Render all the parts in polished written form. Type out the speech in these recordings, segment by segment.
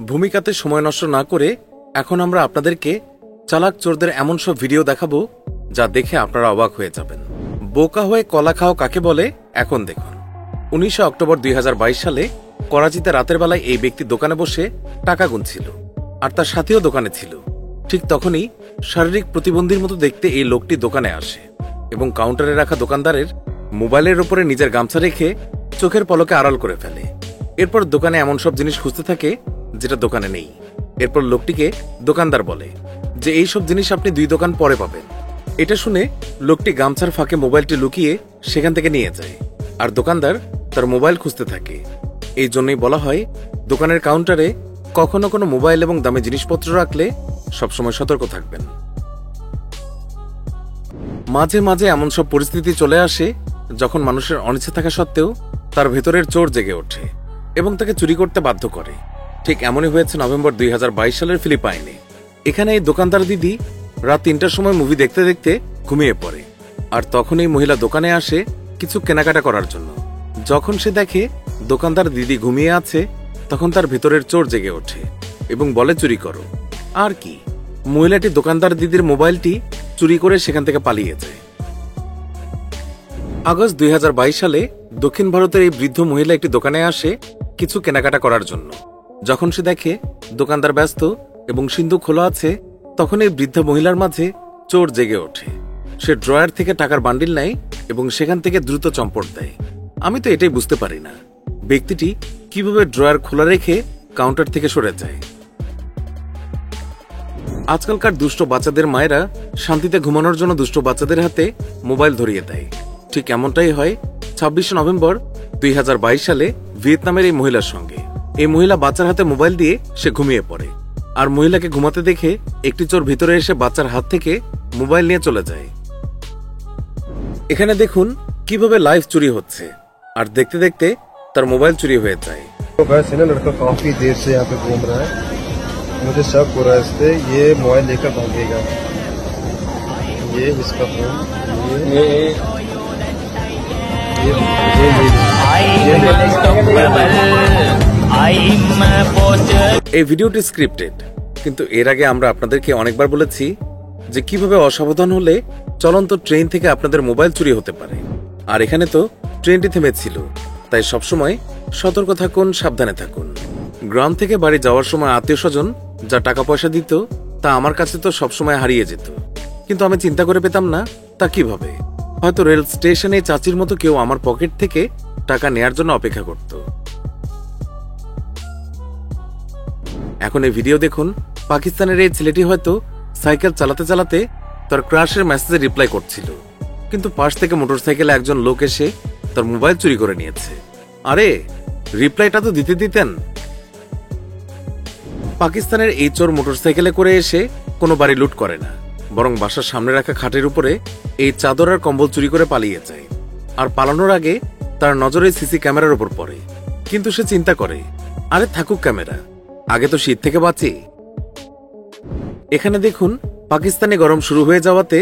ভূমিকাতে সময় নষ্ট না করে এখন আমরা আপনাদেরকে চালাক চোরদের এমন সব ভিডিও দেখাবো যা দেখে আপনারা অবাক হয়ে যাবেন। বোকা হয়ে কলা খাও কাকে বলে এখন দেখুন। 19 অক্টোবর 2022 সালে করাচিতে রাতের বেলায় এই ব্যক্তি দোকানে বসে টাকা গুনছিল, আর তার সাথেও দোকানে ছিল। ঠিক তখনই শারীরিক প্রতিবন্ধীর মতো দেখতে এই লোকটি দোকানে আসে এবং কাউন্টারে রাখা দোকানদারের মোবাইলের ওপরে নিজের গামছা রেখে চোখের পলকে আড়াল করে ফেলে। এরপর দোকানে এমন সব জিনিস খুঁজতে থাকে যেটা দোকানে নেই। এরপর লোকটিকে দোকানদার বলে যে এই সব জিনিস আপনি 2 দোকান পরে পাবেন। এটা শুনে লোকটি গামছার ফাঁকে মোবাইলটি লুকিয়ে সেখান থেকে নিয়ে যায়, আর দোকানদার তার মোবাইল খুঁজতে থাকে। এই জন্যই বলা হয় দোকানের কাউন্টারে কখনো কোনো মোবাইল এবং দামি জিনিসপত্র রাখলে সবসময় সতর্ক থাকবেন। মাঝে মাঝে এমন সব পরিস্থিতি চলে আসে যখন মানুষের অনিচ্ছা থাকা সত্ত্বেও তার ভেতরের চোর জেগে ওঠে এবং তাকে চুরি করতে বাধ্য করে। ঠিক এমনই হয়েছে নভেম্বর 2022 সালের ফিলিপাইনে। এখানে এই দোকানদার দিদি রাত 3টার সময় মুভি দেখতে দেখতে ঘুমিয়ে পড়ে, আর তখন এই মহিলা দোকানে আসে কিছু কেনাকাটা করার জন্য। যখন সে দেখে দোকানদার দিদি ঘুমিয়ে আছে, তখন তার ভেতরের চোর জেগে ওঠে এবং বলে চুরি করো। আর কি, মহিলাটি দোকানদার দিদির মোবাইলটি চুরি করে সেখান থেকে পালিয়ে যায়। আগস্ট 2022 সালে দক্ষিণ ভারতের এই বৃদ্ধ মহিলা একটি দোকানে আসে কিছু কেনাকাটা করার জন্য। যখন সে দেখে দোকানদার ব্যস্ত এবং সিন্ধুক খোলা আছে, তখন এই বৃদ্ধা মহিলার মাঝে চোর জেগে ওঠে। সে ড্রয়ার থেকে টাকার বান্ডিল নেয় এবং সেখান থেকে দ্রুত চম্পট দেয়। আমি তো এটাই বুঝতে পারি না, ব্যক্তিটি কিভাবে ড্রয়ার খোলা রেখে কাউন্টার থেকে সরে যায়। আজকালকার দুষ্ট বাচ্চাদের মায়েরা শান্তিতে ঘুমানোর জন্য দুষ্ট বাচ্চাদের হাতে মোবাইল ধরিয়ে দেয়। ঠিক এমনটাই হয় 26 নভেম্বর 2022 সালে ভিয়েতনামের এই মহিলার সঙ্গে। এই মহিলা বাচ্চার হাতে মোবাইল দিয়ে সে ঘুমিয়ে পড়ে, আর মহিলাকে ঘুমাতে দেখে একটি চোর ভিতরে এসে বাচ্চার হাত থেকে মোবাইল নিয়ে চলে যায়। এখানে দেখুন কিভাবে লাইভ চুরি হচ্ছে, আর দেখতে দেখতে তার মোবাইল চুরি হয়ে যায়। लड़का काफी देर से यहाँ पे घूम रहा है, मुझे शक हो रहा है इस पे ये मोबाइल लेकर भागेगा। ये इसका फोन এই ভিডিওটি স্ক্রিপ্টেড, কিন্তু এর আগে আমরা আপনাদেরকে অনেকবার বলেছি যে কিভাবে অসাবধান হলে চলন্ত ট্রেন থেকে আপনাদের মোবাইল চুরি হতে পারে। আর এখানে তো ট্রেনটি থেমেছিল, তাই সবসময় সতর্ক থাকুন, সাবধানে থাকুন। গ্রাম থেকে বাড়ি যাওয়ার সময় আত্মীয় স্বজন যা টাকা পয়সা দিত তা আমার কাছে তো সবসময় হারিয়ে যেত, কিন্তু আমি চিন্তা করে পেতাম না তা কিভাবে। হয়তো রেল স্টেশনে চাচির মতো কেউ আমার পকেট থেকে টাকা নেয়ার জন্য অপেক্ষা করত। এখন এই ভিডিও দেখুন, পাকিস্তানের এই ছেলেটি হয়তো সাইকেল চালাতে চালাতে তার ক্রাশের মেসেজে রিপ্লাই করছিল, কিন্তু পাশ থেকে মোটরসাইকেলে একজন লোক এসে তার মোবাইল চুরি করে নিয়েছে। আরে, রিপ্লাইটা তো দিতে দিতেন। পাকিস্তানের এই চোর মোটরসাইকেলে করে এসে কোনো বাড়ি লুট করে না, বরং বাসার সামনে রাখা খাটের উপরে এই চাদর আর কম্বল চুরি করে পালিয়ে যায়। আর পালানোর আগে তার নজরে সিসি ক্যামেরার উপর পড়ে, কিন্তু সে চিন্তা করে আরে থাকুক ক্যামেরা, আগে তো শীত থেকে বাঁচি। এখানে দেখুন পাকিস্তানে গরম শুরু হয়ে যাওয়াতে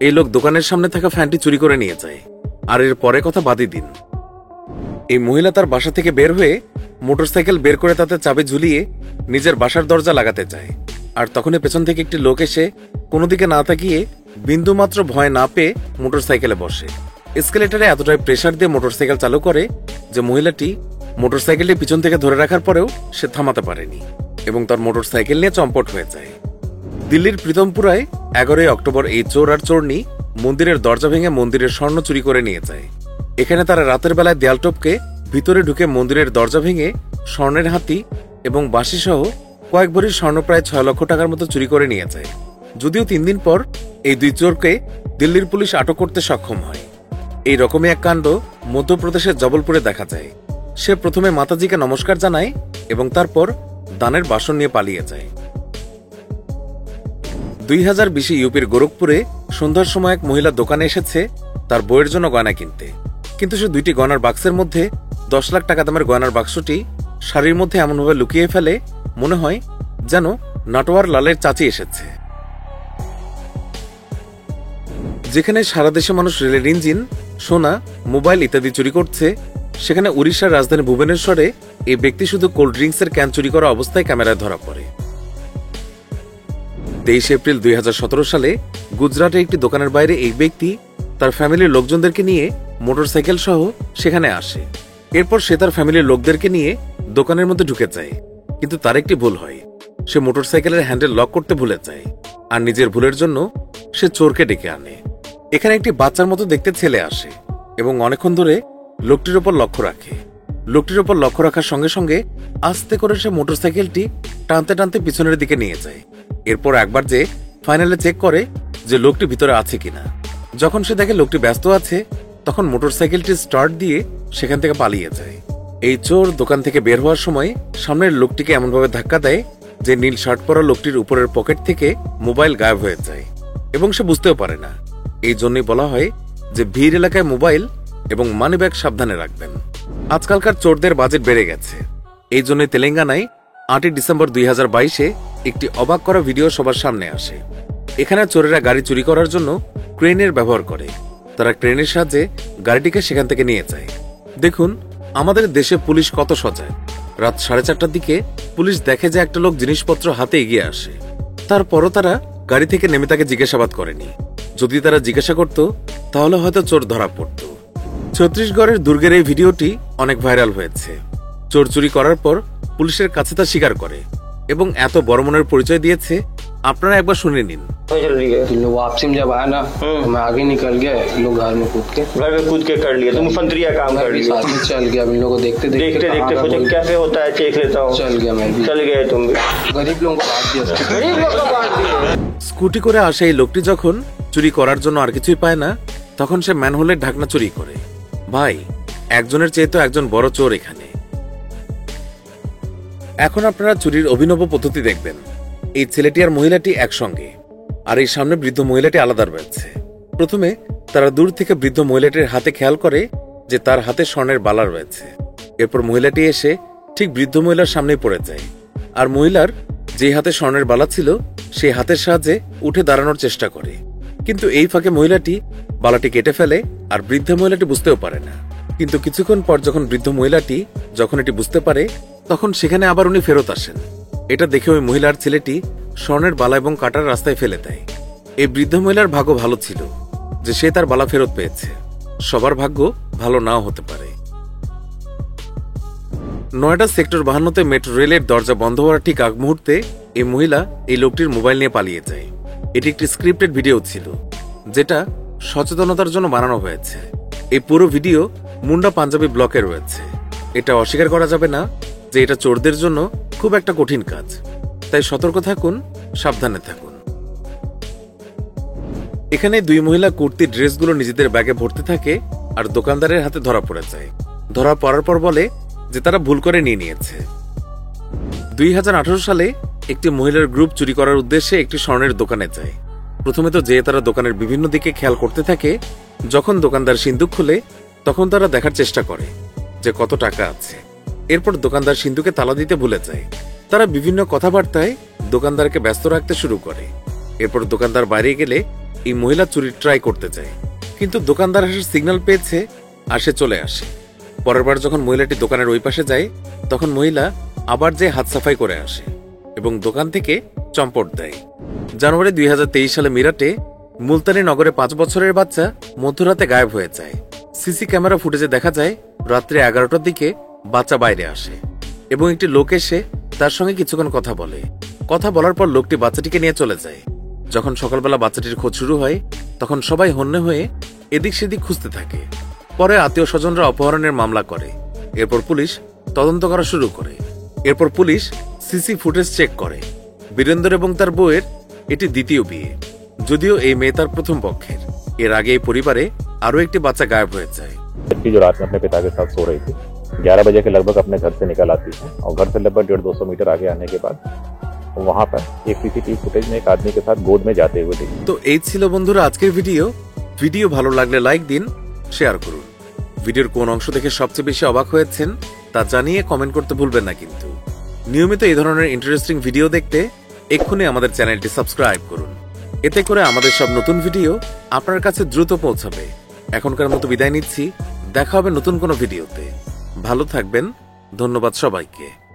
এই লোক দোকানের সামনে থাকা ফ্যানটি চুরি করে নিয়ে যায়। আর এর পরে কথা বাদই দিন, এই মহিলা তার বাসা থেকে বের হয়ে মোটরসাইকেল বের করে তাতে চাবি ঝুলিয়ে নিজের বাসার দরজা লাগাতে যায়। আর তখনই পেছন থেকে একটি লোক এসে কোনো দিকে না তাকিয়ে বিন্দুমাত্র ভয় না পেয়ে মোটরসাইকেলে বসে। এসকেলেটরে এতটাই প্রেসার দিয়ে মোটরসাইকেল চালু করে যে মহিলাটি মোটরসাইকেলটি পিছন থেকে ধরে রাখার পরেও সে থামাতে পারেনি এবং তার মোটরসাইকেল নিয়ে চম্পট হয়ে যায়। দিল্লির প্রীতমপুরায় 11 অক্টোবর এই চোর আর চোরনি মন্দিরের দরজা ভেঙে মন্দিরের স্বর্ণ চুরি করে নিয়ে যায়। এখানে তারা রাতের বেলায় দেয়াল টপকে ভিতরে ঢুকে মন্দিরের দরজা ভেঙে স্বর্ণের হাতি এবং বাঁশি সহ কয়েক ভরি স্বর্ণ প্রায় 6 লক্ষ টাকার মতো চুরি করে নিয়ে যায়। যদিও 3 দিন পর এই 2 চোরকে দিল্লির পুলিশ আটক করতে সক্ষম হয়। এই রকমই এক কাণ্ড মধ্যপ্রদেশের জবলপুরে দেখা যায়। সে প্রথমে মাতাজিকে নমস্কার জানায় এবং তারপর দানের বাসন নিয়ে পালিয়ে যায়। 2020 ইউপির গোরখপুরে সন্ধ্যার সময় এক মহিলা দোকানে এসেছে তার বইয়ের জন্য গয়না কিনতে, কিন্তু সে 2টি গয়নার বাক্সের মধ্যে 10 লাখ টাকা দামের গয়নার বাক্সটি শাড়ির মধ্যে এমনভাবে লুকিয়ে ফেলে মনে হয় যেন নাটোয়ার লালের চাচি এসেছে। যেখানে সারা দেশে মানুষ রেলের ইঞ্জিন, সোনা, মোবাইল ইত্যাদি চুরি করছে, সেখানে উড়িষ্যার রাজধানী ভুবনেশ্বরে এই ব্যক্তি শুধু কোল্ড ড্রিঙ্কসের ক্যান চুরি করা অবস্থায় ক্যামেরায় ধরা পড়ে। 23 এপ্রিল 2017 সালে গুজরাটে একটি দোকানের বাইরে এই ব্যক্তি তার ফ্যামিলির লোকজনদেরকে নিয়ে মোটরসাইকেল সহ সেখানে আসে। এরপর সে তার ফ্যামিলির লোকদেরকে নিয়ে দোকানের মধ্যে ঢুকে যায়, কিন্তু তার একটি ভুল হয়। সে মোটরসাইকেলের হ্যান্ডেল লক করতে ভুলে যায়, আর নিজের ভুলের জন্য সে চোরকে ডেকে আনে। এখানে একটি বাচ্চার মতো দেখতে ছেলে আসে এবং অনেকক্ষণ ধরে লোকটির ওপর লক্ষ্য রাখে। লোকটির ওপর লক্ষ্য রাখার সঙ্গে সঙ্গে আস্তে করে সে মোটরসাইকেলটি টানতে টানতে পিছনের দিকে নিয়ে যায়। এরপর একবার যে ফাইনালে চেক করে যে লোকটি ভিতরে আছে কিনা। যখন সে দেখে লোকটি ব্যস্ত আছে, তখন মোটরসাইকেলটি স্টার্ট দিয়ে সেখান থেকে পালিয়ে যায়। এই চোর দোকান থেকে বের হওয়ার সময় সামনের লোকটিকে এমনভাবে ধাক্কা দেয় যে নীল শার্ট পরা লোকটির উপরের পকেট থেকে মোবাইল গায়েব হয়ে যায় এবং সে বুঝতেও পারে না। এই জন্যই বলা হয় যে ভিড় এলাকায় মোবাইল এবং মানিব্যাগ সাবধানে রাখবেন। আজকালকার চোরদের বাজেট বেড়ে গেছে। এই জন্য তেলেঙ্গানায় 8 ডিসেম্বর 2022-এ একটি অবাক করা ভিডিও সবার সামনে আসে। এখানে চোরেরা গাড়ি চুরি করার জন্য ক্রেনের ব্যবহার করে। তারা ক্রেনের সাহায্যে গাড়িটিকে সেখান থেকে নিয়ে যায়। দেখুন আমাদের দেশে পুলিশ কত সজাগ। রাত 4:30টার দিকে পুলিশ দেখে যে একটা লোক জিনিসপত্র হাতে এগিয়ে আসে। তারপরও তারা গাড়ি থেকে নেমে তাকে জিজ্ঞাসাবাদ করেনি। যদি তারা জিজ্ঞাসা করত তাহলে হয়তো চোর ধরা পড়ত। ছত্তিশগড়ের দুর্গের এই ভিডিওটি অনেক ভাইরাল হয়েছে। চোর চুরি করার পর পুলিশের কাছে তা স্বীকার করে এবং এত বড় মনের পরিচয় দিয়েছে। আপনারা একবার শুনে নিন। वापसी में जब आया ना तो मैं आगे निकल गया, इन लोग घर में कूद के कर लिए। तुम संतरिया काम कर लिया, साथ में चल गया। इन लोगों को देखते देखते सोचा कैसे होता है, देख लेता हूँ। चल गया, मैं भी चल गए। तुम भी गरीब लोगों को बांट दिया, गरीब लोगों को बांट दिया। স্কুটি করে আসা এই লোকটি যখন চুরি করার জন্য আর কিছুই পায় না, তখন সে ম্যানহোলের ঢাকনা চুরি করে। ভাই, একজনের চেয়ে তো একজন বড় চোর এখানে। এখন আপনারা চুরির অভিনব পদ্ধতি দেখবেন। এই ছেলেটি আর মহিলাটি একসঙ্গে, আর এই সামনে বৃদ্ধ মহিলাটি আলাদা রয়েছে। প্রথমে তারা দূর থেকে বৃদ্ধ মহিলাটির হাতে খেয়াল করে যে তার হাতে স্বর্ণের বালা রয়েছে। এরপর মহিলাটি এসে ঠিক বৃদ্ধ মহিলার সামনেই পড়ে যায়, আর মহিলার যে হাতে স্বর্ণের বালা ছিল সেই হাতের সাহায্যে উঠে দাঁড়ানোর চেষ্টা করে। কিন্তু এই ফাঁকে মহিলাটি বালাটি কেটে ফেলে, আর বৃদ্ধ মহিলাটি বুঝতেও পারে না। কিন্তু কিছুক্ষণ পর যখন বৃদ্ধ মহিলাটি এটি বুঝতে পারে, তখন সেখানে আবার উনি ফেরত আসেন। এটা দেখে ওই মহিলার ছেলেটি স্বর্ণের বালা এবং কাটার রাস্তায় ফেলে দেয়। এই বৃদ্ধ মহিলার ভাগ্য ভালো ছিল যে সে তার বালা ফেরত পেয়েছে। সবার ভাগ্য ভালো নাও হতে পারে। নয়ডা সেক্টর 52-তে মেট্রো রেলের দরজা বন্ধ হওয়ার ঠিক আগ মুহূর্তে এই মহিলা এই লোকটির মোবাইল নিয়ে পালিয়ে যায়। এটি একটি স্ক্রিপ্টেড ভিডিও ছিল, যেটা সচেতনতার জন্য বানানো হয়েছে। এই পুরো ভিডিও মুন্ডা পাঞ্জাবি ব্লকে রয়েছে। এটা অস্বীকার করা যাবে না যে এটা চোরদের জন্য খুব একটা কঠিন কাজ। তাই সতর্ক থাকুন, সাবধানে থাকুন। এখানে দুই মহিলা কুর্তি ড্রেসগুলো নিজেদের ব্যাগে ভরতে থাকে, আর দোকানদারের হাতে ধরা পড়ে যায়। ধরা পড়ার পর বলে যে তারা ভুল করে নিয়ে নিয়েছে। 2018 সালে একটি মহিলার গ্রুপ চুরি করার উদ্দেশ্যে একটি স্বর্ণের দোকানে যায়। প্রথমে তো যেয়ে তারা দোকানের বিভিন্ন দিকে খেয়াল করতে থাকে। যখন দোকানদার সিন্দুক খুলে, তখন তারা দেখার চেষ্টা করে যে কত টাকা আছে। এরপর দোকানদার সিন্ধুকে তালা দিতে ভুলে যায়। তারা বিভিন্ন কথাবার্তায় দোকানদারকে ব্যস্ত রাখতে শুরু করে। এরপর দোকানদার বাইরে গেলে এই মহিলা চুরি ট্রাই করতে যায়, কিন্তু দোকানদার আসার সিগন্যাল পেয়েছে আর সে চলে আসে। পরের বার যখন মহিলাটি দোকানের ওই পাশে যায়, তখন মহিলা আবার যে হাত সাফাই করে আসে এবং দোকান থেকে চম্পট দেয়। জানুয়ারি 2023 সালে মিরাটে মুলতানি নগরে 5 বছরের বাচ্চা মধ্যরাতে গায়েব হয়ে যায়। সিসি ক্যামেরা ফুটেজে দেখা যায় রাত্রে 11টার দিকে বাচ্চা বাইরে আসে এবং একটি লোক এসে তার সঙ্গে কিছুক্ষণ কথা বলে। কথা বলার পর লোকটি বাচ্চাটিকে নিয়ে চলে যায়। যখন সকালবেলা বাচ্চাটির খোঁজ শুরু হয়, তখন সবাই হন্যে হয়ে এদিক সেদিক খুঁজতে থাকে। পরে আত্মীয় স্বজনরা অপহরণের মামলা করে। এরপর পুলিশ তদন্ত করা শুরু করে। এরপর পুলিশ সিসি ফুটেজ চেক করে। বীরেন্দর এবং তার বউয়ের এটি দ্বিতীয় বিয়ে, যদিও এই মেয়ে তার প্রথম পক্ষের। এর আগে এই পরিবারে আরো একটি বাচ্চা গায়েব হয়ে যায়। जो रात में अपने पिता के साथ सो रही थी, 11 बजे के लगभग अपने घर से निकल आती है और घर से लगभग 150-200 मीटर आगे आने के बाद वहां पर एक सीसीटीवी फुटेज में एक आदमी के साथ गोद में जाते हुए देखी। তো এই ছিল বন্ধুরা আজকের ভিডিও ভালো লাগলে লাইক দিন, শেয়ার করুন। ভিডিওর কোন অংশ থেকে সবচেয়ে বেশি অবাক হয়েছেন তা জানিয়ে কমেন্ট করতে ভুলবেন না। কিন্তু নিয়মিত এই ধরনের ইন্টারেস্টিং ভিডিও দেখতে এক্ষুনি আমাদের চ্যানেলটি সাবস্ক্রাইব করুন। এতে করে আমাদের সব নতুন ভিডিও আপনার কাছে দ্রুত পৌঁছাবে। এখনকার মতো বিদায় নিচ্ছি, দেখা হবে নতুন কোনো ভিডিওতে। ভালো থাকবেন। ধন্যবাদ সবাইকে।